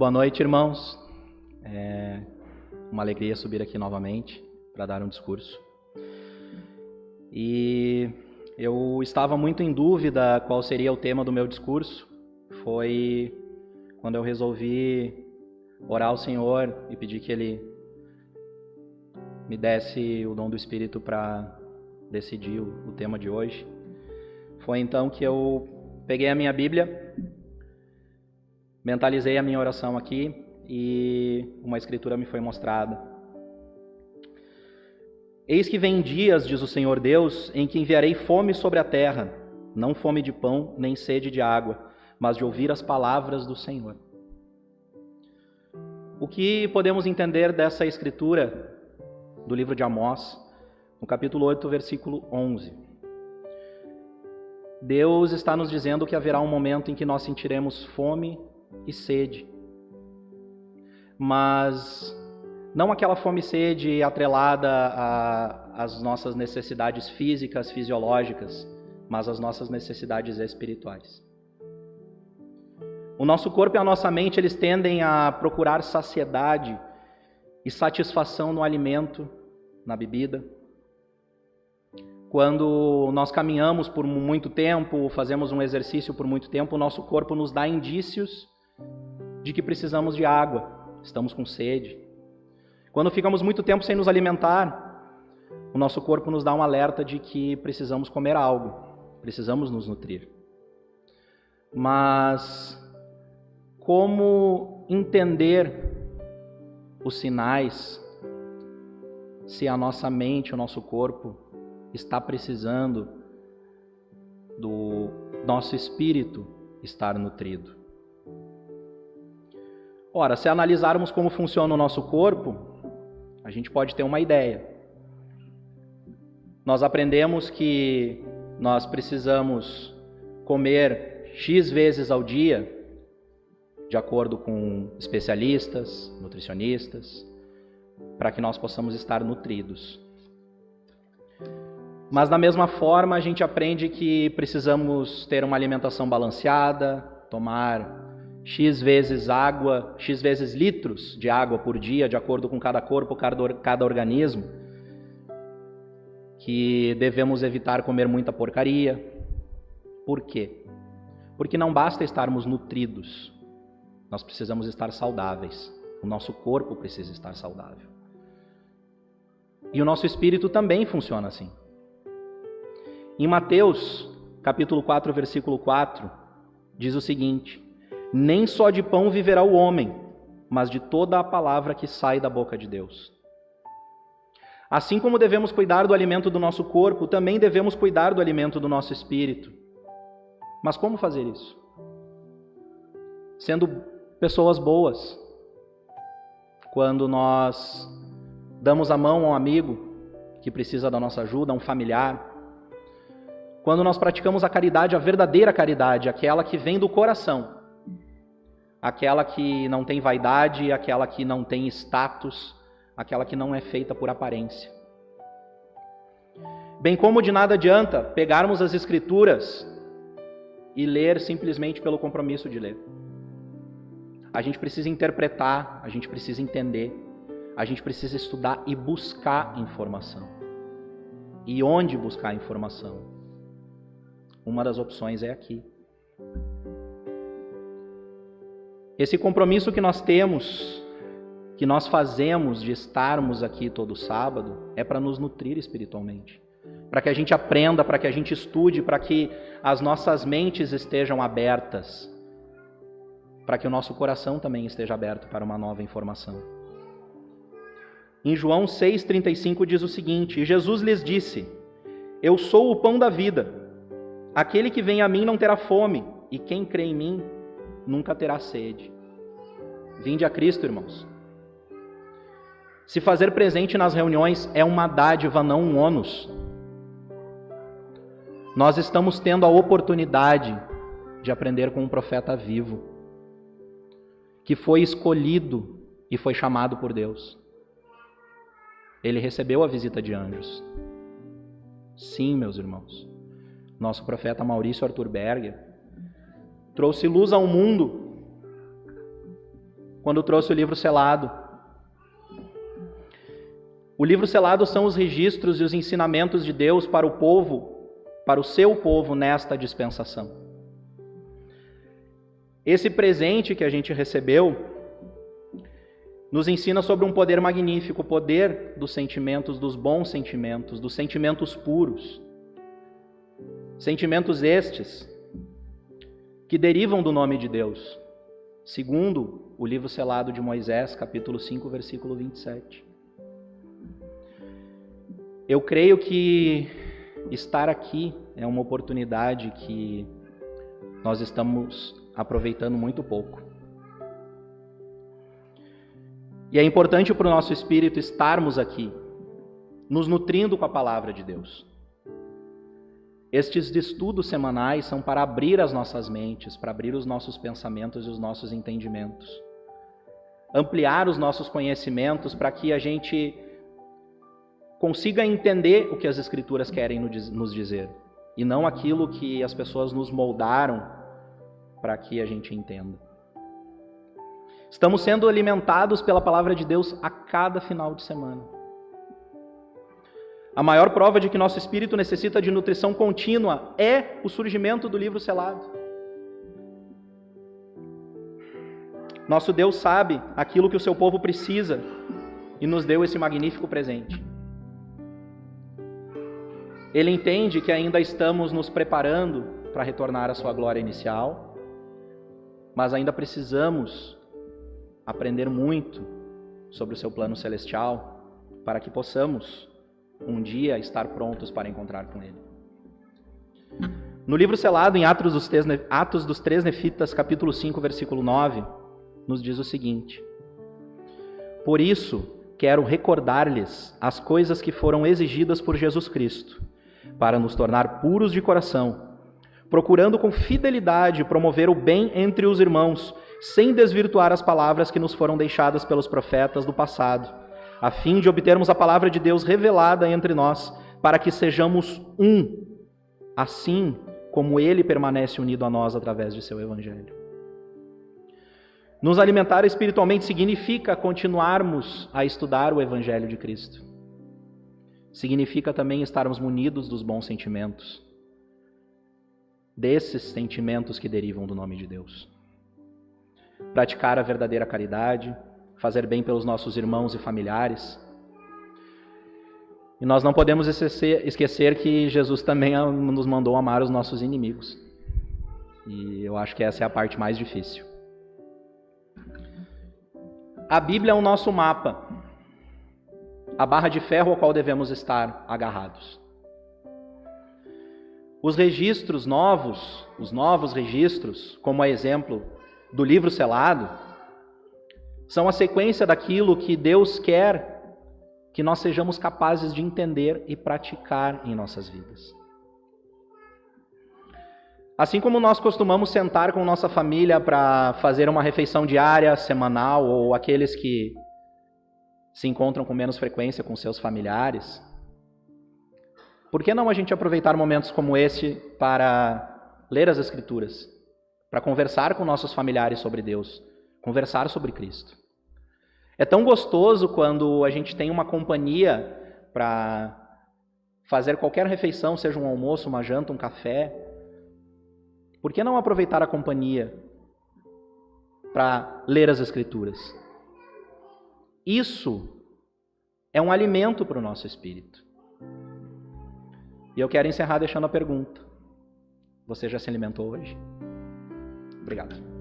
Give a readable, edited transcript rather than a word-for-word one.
boa noite, irmãos. É uma alegria subir aqui novamente para dar um discurso. E eu estava muito em dúvida qual seria o tema do meu discurso. Foi quando eu resolvi orar ao Senhor e pedir que Ele me desse o dom do Espírito para decidir o tema de hoje. Foi então que eu peguei a minha Bíblia, mentalizei a minha oração aqui e uma escritura me foi mostrada. Eis que vem dias, diz o Senhor Deus, em que enviarei fome sobre a terra, não fome de pão, nem sede de água, mas de ouvir as palavras do Senhor. O que podemos entender dessa escritura do livro de Amós, no capítulo 8, versículo 11? Deus está nos dizendo que haverá um momento em que nós sentiremos fome e sede, mas não aquela fome e sede atrelada às nossas necessidades físicas, fisiológicas, mas às nossas necessidades espirituais. O nosso corpo e a nossa mente, eles tendem a procurar saciedade e satisfação no alimento, na bebida. Quando nós caminhamos por muito tempo, fazemos um exercício por muito tempo, o nosso corpo nos dá indícios de que precisamos de água, estamos com sede. Quando ficamos muito tempo sem nos alimentar, o nosso corpo nos dá um alerta de que precisamos comer algo, precisamos nos nutrir. Mas como entender os sinais se a nossa mente, o nosso corpo está precisando do nosso espírito estar nutrido? Ora, se analisarmos como funciona o nosso corpo, a gente pode ter uma ideia. Nós aprendemos que nós precisamos comer X vezes ao dia, de acordo com especialistas, nutricionistas, para que nós possamos estar nutridos. Mas da mesma forma, a gente aprende que precisamos ter uma alimentação balanceada, tomar X vezes água, X vezes litros de água por dia, de acordo com cada corpo, cada organismo, que devemos evitar comer muita porcaria. Por quê? Porque não basta estarmos nutridos, nós precisamos estar saudáveis, o nosso corpo precisa estar saudável. E o nosso espírito também funciona assim. Em Mateus, capítulo 4, versículo 4, diz o seguinte: nem só de pão viverá o homem, mas de toda a palavra que sai da boca de Deus. Assim como devemos cuidar do alimento do nosso corpo, também devemos cuidar do alimento do nosso espírito. Mas como fazer isso? Sendo pessoas boas. Quando nós damos a mão a um amigo que precisa da nossa ajuda, a um familiar. Quando nós praticamos a caridade, a verdadeira caridade, aquela que vem do coração. Aquela que não tem vaidade, aquela que não tem status, aquela que não é feita por aparência. Bem como de nada adianta pegarmos as Escrituras e ler simplesmente pelo compromisso de ler. A gente precisa interpretar, a gente precisa entender, a gente precisa estudar e buscar informação. E onde buscar informação? Uma das opções é aqui. Esse compromisso que nós temos, que nós fazemos de estarmos aqui todo sábado, é para nos nutrir espiritualmente. Para que a gente aprenda, para que a gente estude, para que as nossas mentes estejam abertas. Para que o nosso coração também esteja aberto para uma nova informação. Em João 6,35 diz o seguinte: e Jesus lhes disse: eu sou o pão da vida. Aquele que vem a mim não terá fome, e quem crê em mim nunca terá sede. Vinde a Cristo, irmãos. Se fazer presente nas reuniões é uma dádiva, não um ônus. Nós estamos tendo a oportunidade de aprender com um profeta vivo, que foi escolhido e foi chamado por Deus. Ele recebeu a visita de anjos. Sim, meus irmãos. Nosso profeta Maurício Arthur Berger trouxe luz ao mundo quando trouxe o livro selado. O livro selado são os registros e os ensinamentos de Deus para o povo, para o seu povo nesta dispensação. Esse presente que a gente recebeu nos ensina sobre um poder magnífico, o poder dos sentimentos, dos bons sentimentos, dos sentimentos puros. Sentimentos estes que derivam do nome de Deus, segundo o livro selado de Moisés, capítulo 5, versículo 27. Eu creio que estar aqui é uma oportunidade que nós estamos aproveitando muito pouco. E é importante para o nosso espírito estarmos aqui, nos nutrindo com a palavra de Deus. Estes estudos semanais são para abrir as nossas mentes, para abrir os nossos pensamentos e os nossos entendimentos. Ampliar os nossos conhecimentos para que a gente consiga entender o que as Escrituras querem nos dizer, e não aquilo que as pessoas nos moldaram para que a gente entenda. Estamos sendo alimentados pela palavra de Deus a cada final de semana. A maior prova de que nosso espírito necessita de nutrição contínua é o surgimento do livro selado. Nosso Deus sabe aquilo que o seu povo precisa e nos deu esse magnífico presente. Ele entende que ainda estamos nos preparando para retornar à sua glória inicial, mas ainda precisamos aprender muito sobre o seu plano celestial para que possamos um dia estar prontos para encontrar com Ele. No livro selado, em Atos dos Três Nefitas, capítulo 5, versículo 9, nos diz o seguinte: Por isso, quero recordar-lhes as coisas que foram exigidas por Jesus Cristo, para nos tornar puros de coração, procurando com fidelidade promover o bem entre os irmãos, sem desvirtuar as palavras que nos foram deixadas pelos profetas do passado, a fim de obtermos a palavra de Deus revelada entre nós, para que sejamos um, assim como Ele permanece unido a nós através de seu Evangelho. Nos alimentar espiritualmente significa continuarmos a estudar o Evangelho de Cristo. Significa também estarmos munidos dos bons sentimentos, desses sentimentos que derivam do nome de Deus. Praticar a verdadeira caridade, fazer bem pelos nossos irmãos e familiares. E nós não podemos esquecer que Jesus também nos mandou amar os nossos inimigos. E eu acho que essa é a parte mais difícil. A Bíblia é o nosso mapa, a barra de ferro ao qual devemos estar agarrados. Os registros novos, os novos registros, como a exemplo do livro selado, são a sequência daquilo que Deus quer que nós sejamos capazes de entender e praticar em nossas vidas. Assim como nós costumamos sentar com nossa família para fazer uma refeição diária, semanal, ou aqueles que se encontram com menos frequência com seus familiares, por que não a gente aproveitar momentos como esse para ler as Escrituras, para conversar com nossos familiares sobre Deus, conversar sobre Cristo? É tão gostoso quando a gente tem uma companhia para fazer qualquer refeição, seja um almoço, uma janta, um café. Por que não aproveitar a companhia para ler as Escrituras? Isso é um alimento para o nosso espírito. E eu quero encerrar deixando a pergunta: você já se alimentou hoje? Obrigado.